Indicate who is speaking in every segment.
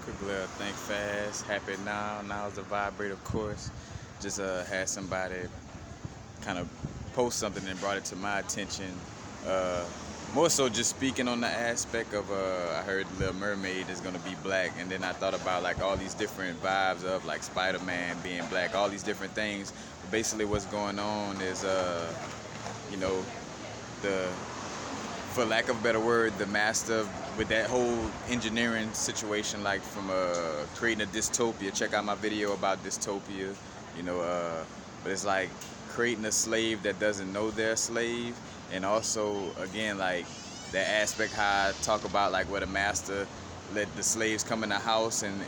Speaker 1: Quick little think fast, happy now. Now's the vibrate, of course. Just had somebody kind of post something and brought it to my attention. Uh, More so just speaking on the aspect of I heard Little Mermaid is gonna be black, and then I thought about like all these different vibes of like Spider-Man being black, all these different things. But basically, what's going on is you know, the for lack of a better word, the master with that whole engineering situation, like from creating a dystopia. Check out my video about dystopia, you know. But it's like creating a slave that doesn't know they're a slave, and also again like that aspect how I talk about like where the master let the slaves come in the house, and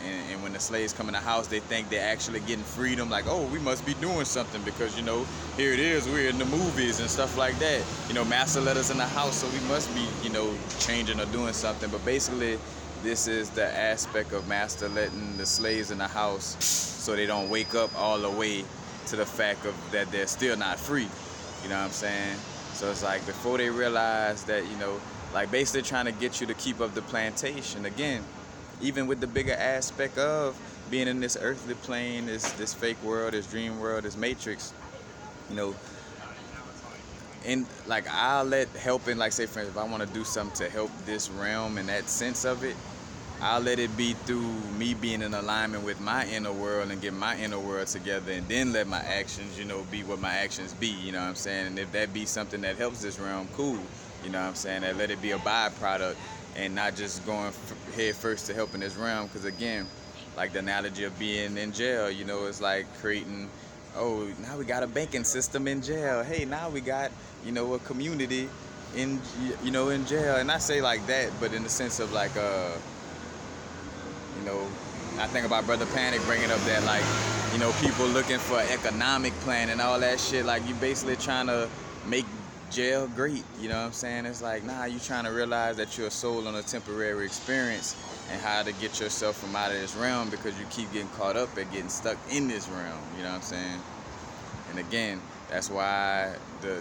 Speaker 1: when the slaves come in the house, they think they're actually getting freedom. Like, oh, we must be doing something because, you know, here it is, we're in the movies and stuff like that. You know, master let us in the house, so we must be, you know, changing or doing something. But basically, this is the aspect of master letting the slaves in the house so they don't wake up all the way to the fact of that they're still not free. You know what I'm saying? So it's like before they realize that, you know, like basically trying to get you to keep up the plantation. Again, even with the bigger aspect of being in this earthly plane, this fake world, this dream world, this matrix, you know, and like I'll let helping, like say for instance, if I want to do something to help this realm in that sense of it, I'll let it be through me being in alignment with my inner world and get my inner world together, and then let my actions, you know, be what my actions be, you know what I'm saying? And if that be something that helps this realm, cool, you know what I'm saying? That let it be a byproduct and not just going head first to helping this realm. Because again, like the analogy of being in jail, you know, it's like creating, oh, now we got a banking system in jail. Hey, now we got, you know, a community in, you know, in jail. And I say like that, but in the sense of like, you know, I think about Brother Panic bringing up that, like, you know, people looking for economic plan and all that shit. Like, you basically trying to make jail great. You know what I'm saying? It's like, nah, you trying to realize that you're a soul on a temporary experience and how to get yourself from out of this realm because you keep getting caught up and getting stuck in this realm. You know what I'm saying? And again, that's why the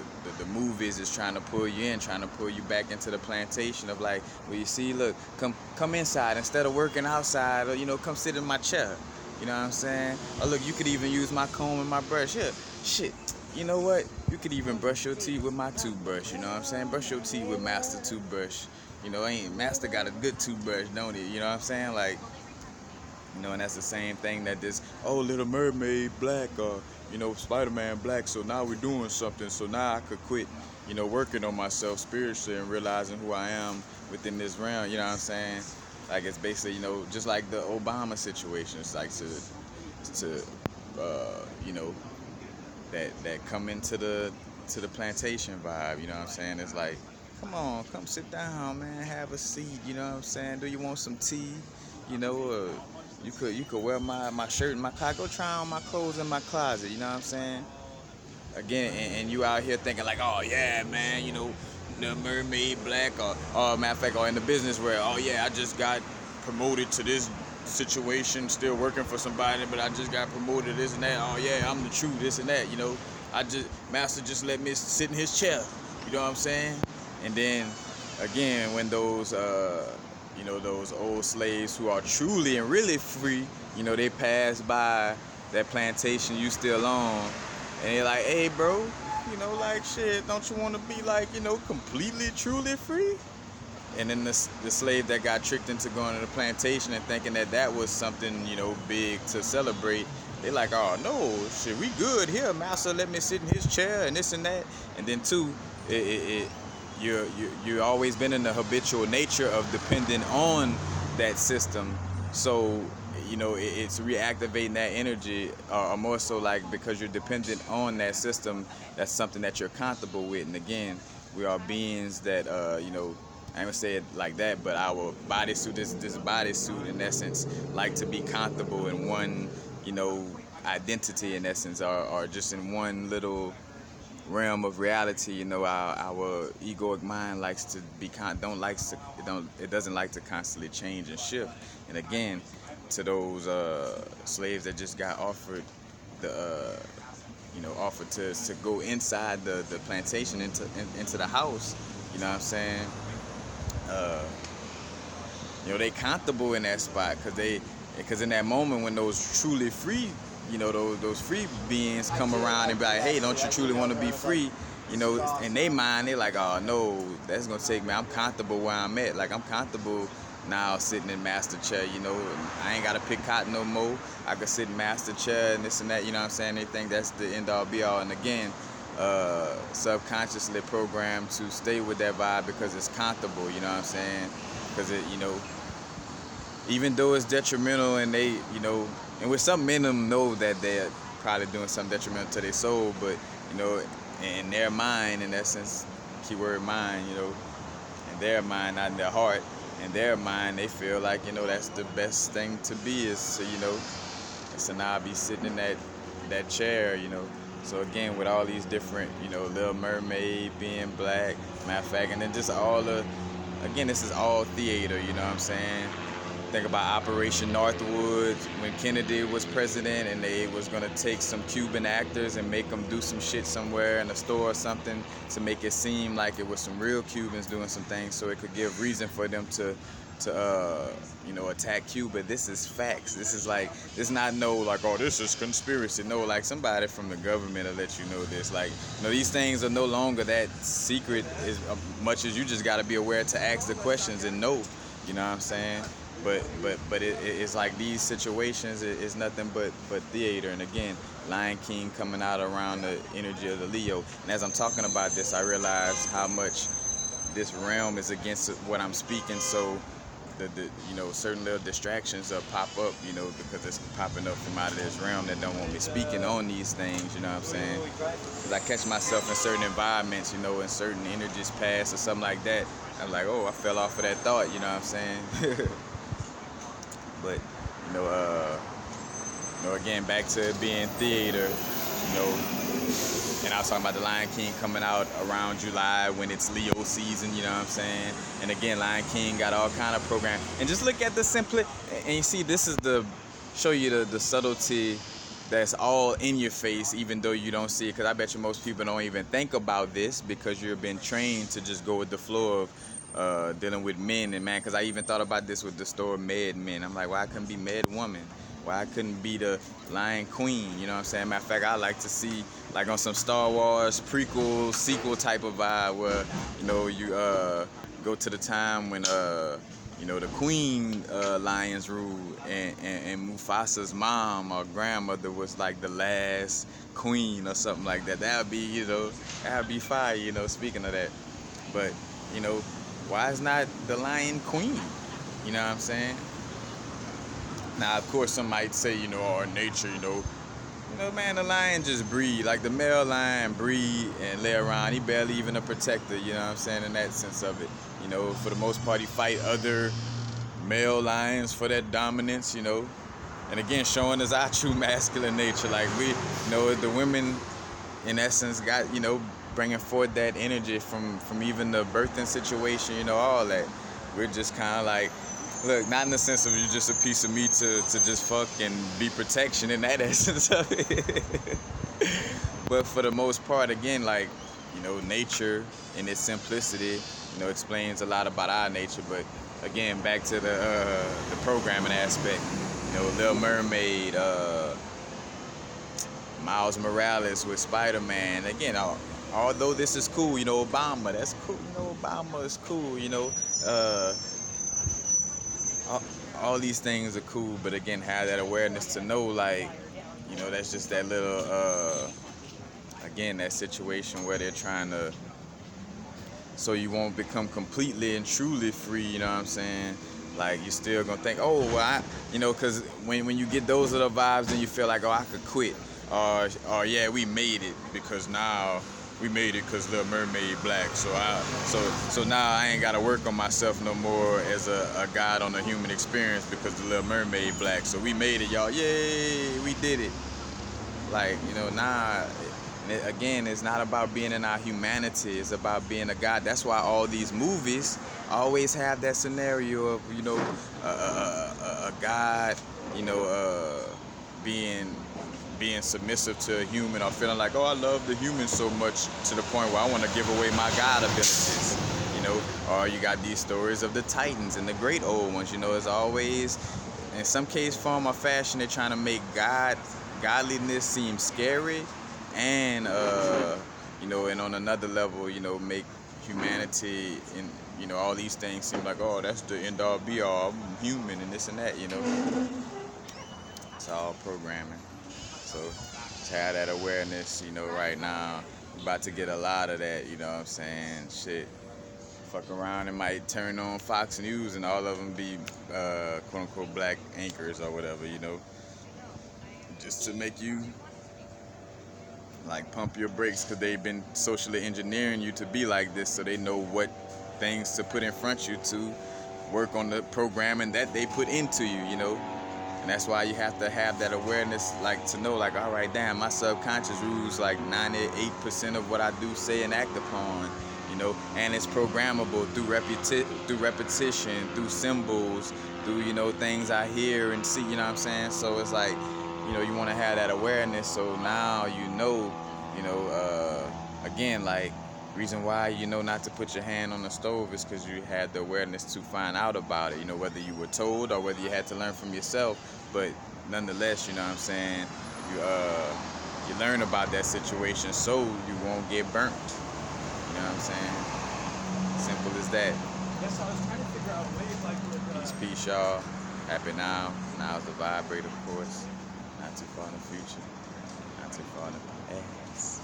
Speaker 1: movies is trying to pull you in, trying to pull you back into the plantation of like, well, you see, look, come inside instead of working outside, or, you know, come sit in my chair. You know what I'm saying? Or look, you could even use my comb and my brush. Yeah, shit. You know what? You could even brush your teeth with my toothbrush. You know what I'm saying? Brush your teeth with Master toothbrush. You know, ain't Master got a good toothbrush, don't he? You know what I'm saying? Like, you know, and that's the same thing that this, oh, Little Mermaid black, or, you know, Spider-Man black, so now we're doing something, so now I could quit, you know, working on myself spiritually and realizing who I am within this realm, you know what I'm saying? Like, it's basically, you know, just like the Obama situation. It's like you know, that come into the plantation vibe, you know what I'm saying? It's like, come on, come sit down, man, have a seat, you know what I'm saying? Do you want some tea? You know, you could wear my shirt and my car. Go try on my clothes in my closet, you know what I'm saying? Again, and you out here thinking like, oh yeah, man, you know, the mermaid black, or matter of fact, or in the business where, oh yeah, I just got promoted to this situation, still working for somebody, but I just got promoted this and that. Oh yeah, I'm the truth, this and that, you know. Master just let me sit in his chair, you know what I'm saying? And then again, when those you know, those old slaves who are truly and really free, you know, they pass by that plantation you still on, and they're like, hey bro, you know, like shit, don't you want to be like, you know, completely truly free? And then the slave that got tricked into going to the plantation and thinking that that was something, you know, big to celebrate, they like, oh no, shit, we good here, master let me sit in his chair and this and that. And then two, you're always been in the habitual nature of depending on that system. So, you know, it's reactivating that energy, or more so like because you're dependent on that system, that's something that you're comfortable with. And again, we are beings that, you know, I ain't gonna say it like that, but our bodysuit, this bodysuit in essence, like to be comfortable in one, you know, identity in essence, or just in one little realm of reality. You know, our egoic mind likes to be it doesn't like to constantly change and shift. And again, to those slaves that just got offered the you know, offered to go inside the plantation into the house, you know what I'm saying? you know, they comfortable in that spot because in that moment when those truly free, you know, those free beings come around and be like, hey, don't you truly want to be free? You know, in their mind, they're like, oh no, that's gonna take me. I'm comfortable where I'm at. Like I'm comfortable now sitting in master chair. You know, I ain't gotta pick cotton no more. I can sit in master chair and this and that. You know what I'm saying? They think that's the end all be all. And again, subconsciously programmed to stay with that vibe because it's comfortable. You know what I'm saying? Because it, you know, even though it's detrimental, and they, you know, and with some men them know that they're probably doing something detrimental to their soul, but you know, in their mind, in essence, keyword mind, you know, in their mind, not in their heart, in their mind, they feel like, you know, that's the best thing to be is to, you know, so now I be sitting in that chair, you know. So again, with all these different, you know, Little Mermaid, being black, matter of fact, and then just all the, again, this is all theater, you know what I'm saying? Think about Operation Northwood when Kennedy was president and they was gonna take some Cuban actors and make them do some shit somewhere in a store or something to make it seem like it was some real Cubans doing some things so it could give reason for them to you know, attack Cuba. This is facts. This is like, this not no like, oh, this is conspiracy. No, like somebody from the government will let you know this. Like, you know, these things are no longer that secret as much as you just got to be aware to ask the questions and know. You know what I'm saying? But it's like these situations is nothing but theater. And again, Lion King coming out around the energy of the Leo. And as I'm talking about this, I realize how much this realm is against what I'm speaking. So the you know, certain little distractions pop up, you know, because it's popping up from out of this realm that don't want me speaking on these things. You know what I'm saying? Because I catch myself in certain environments, you know, and certain energies pass or something like that. I'm like, oh, I fell off of that thought. You know what I'm saying? But you know, again, back to it being theater, you know, and I was talking about the Lion King coming out around July when it's Leo season, you know what I'm saying? And again, Lion King got all kind of program. And just look at the and you see, this is show you the subtlety that's all in your face, even though you don't see it. Because I bet you most people don't even think about this because you've been trained to just go with the flow of dealing with men. And man, because I even thought about this with the story Mad Men. I'm like, why I couldn't be Mad Woman? Why I couldn't be the Lion Queen? You know what I'm saying? Matter of fact, I like to see like on some Star Wars prequel, sequel type of vibe where, you know, you go to the time when you know, the queen lions ruled, and Mufasa's mom or grandmother was like the last queen or something like that. That would be, you know, that would be fire, you know, speaking of that. But, you know, why is not the Lion Queen? You know what I'm saying? Now, of course, some might say, you know, our nature, you know, man, the lion just breed. Like the male lion breed and lay around. He barely even a protector, you know what I'm saying, in that sense of it. You know, for the most part, he fight other male lions for that dominance, you know. And again, showing us our true masculine nature. Like we, you know, the women, in essence, got, you know, bringing forth that energy from even the birthing situation, you know, all that. We're just kind of like, look, not in the sense of you just a piece of meat to just fuck and be protection in that essence of it. But for the most part, again, like, you know, nature in its simplicity, you know, explains a lot about our nature. But again, back to the programming aspect, you know, Little Mermaid, Miles Morales with Spider-Man. Again, although this is cool, you know, Obama, that's cool. You know, Obama is cool, you know. All these things are cool, but again, have that awareness to know, like, you know, that's just that little, again, that situation where they're trying to, so you won't become completely and truly free, you know what I'm saying? Like, you're still gonna think, oh, well, you know, because when you get those little vibes, then you feel like, oh, I could quit. Or yeah, we made it because now we made it because Little Mermaid black. So now I ain't gotta work on myself no more as a guide on the human experience because the Little Mermaid black. So we made it, y'all. Yay, we did it. Like, you know, again, it's not about being in our humanity. It's about being a God. That's why all these movies always have that scenario of, you know, a God, you know, being submissive to a human, or feeling like, oh, I love the human so much to the point where I want to give away my God abilities. you know, or you got these stories of the Titans and the great old ones, you know. It's always, in some case, form or fashion, they're trying to make godliness seem scary, and you know, and on another level, you know, make humanity and, you know, all these things seem like, oh, that's the end all be all, I'm human and this and that, you know. It's all programming. So to have that awareness, you know, right now, I'm about to get a lot of that, you know what I'm saying? Shit. Fuck around and might turn on Fox News and all of them be quote unquote black anchors or whatever, you know. Just to make you like pump your brakes, because they've been socially engineering you to be like this, so they know what things to put in front of you to work on the programming that they put into you, you know. And that's why you have to have that awareness, like to know, like, all right, damn, my subconscious rules like 98% of what I do, say, and act upon, you know, and it's programmable through repetition, through symbols, through, you know, things I hear and see, you know what I'm saying? So it's like, you know, you want to have that awareness, so now you know, again, like, reason why you know not to put your hand on the stove is because you had the awareness to find out about it, you know, whether you were told or whether you had to learn from yourself. But nonetheless, you know what I'm saying, you learn about that situation so you won't get burnt, you know what I'm saying? Simple as that.
Speaker 2: Yes, I was trying to figure out ways like with
Speaker 1: Peace, y'all. Happy now's the vibrate, of course, not too far in the future, not too far in the past.